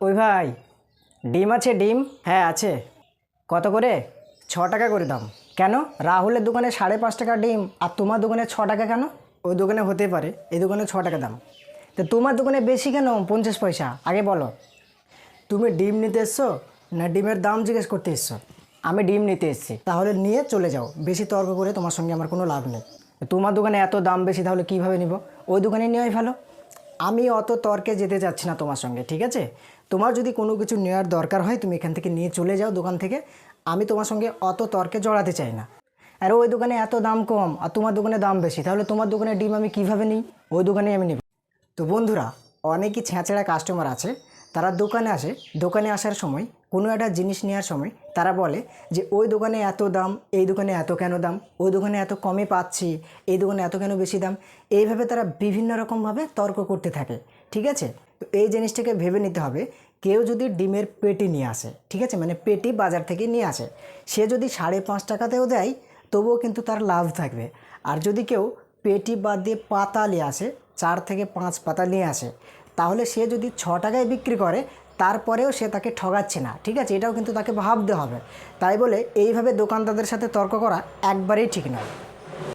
ওই ভাই, ডিম আছে ডিম? হ্যাঁ আছে। কত করে? 6 টাকা করে দাম। কেন? রাহুলের দোকানে 5.5 টাকা ডিম আর তোমার দোকানে 6 টাকা কেন? ওই দোকানে হতে পারে, এই দোকানে 6 টাকা দাম। তো তোমার দোকানে বেশি কেন 50 পয়সা? আগে বলো। তুমি ডিম নিতে এসছো না ডিমের দাম জিজ্ঞেস করতে এসছো? আমি ডিম নিতে এসেছি, তাহলে নিয়ে চলে যাও। বেশি তর্ক করে তোমার সঙ্গে আমার কোনো লাভ নেই। তোমার দোকানে এত দাম বেশি, তাহলে কীভাবে নিব? ওই দোকানে নেওয়াই ভালো। আমি অত তর্কে যেতে যাচ্ছি না তোমার সঙ্গে, ঠিক আছে? তোমার যদি কোনো কিছু নেওয়ার দরকার হয় তুমি এখান থেকে নিয়ে চলে যাও দোকান থেকে। আমি তোমার সঙ্গে অত তর্কে জড়াতে চাই না। আর ওই দোকানে এত দাম কম আর তোমার দোকানে দাম বেশি, তাহলে তোমার দোকানে ডিম আমি কিভাবে নিই? ওই দোকানে আমি নেব। তো বন্ধুরা, অনেকই ছেঁচড়া কাস্টমার আছে, তারা দোকানে আসে। দোকানে আসার সময় কোনো একটা জিনিস নেওয়ার সময় তারা বলে যে ওই দোকানে এত দাম, এই দোকানে এত কেন দাম, ওই দোকানে এত কমে পাচ্ছি, এই দোকানে এত কেন বেশি দাম। এইভাবে তারা বিভিন্ন রকমভাবে তর্ক করতে থাকে, ঠিক আছে? তো এই জিনিসটাকে ভেবে নিতে হবে। কেউ যদি ডিমের পেটি নিয়ে আসে, ঠিক আছে, মানে পেটি বাজার থেকে নিয়ে আসে, সে যদি 5.5 টাকাতেও দেয় তবুও কিন্তু তার লাভ থাকবে। আর যদি কেউ পেটি বাদ দিয়ে পাতা নিয়ে আসে, 4 থেকে 5 পাতা নিয়ে আসে, তাহলে সে যদি 6 টাকায় বিক্রি করে তারপরেও সে তাকে ঠগাচ্ছে না, ঠিক আছে? এটাও কিন্তু তাকে ভাবতে হবে। তাই বলে এইভাবে দোকানদারদের সাথে তর্ক করা একবারেই ঠিক নয়।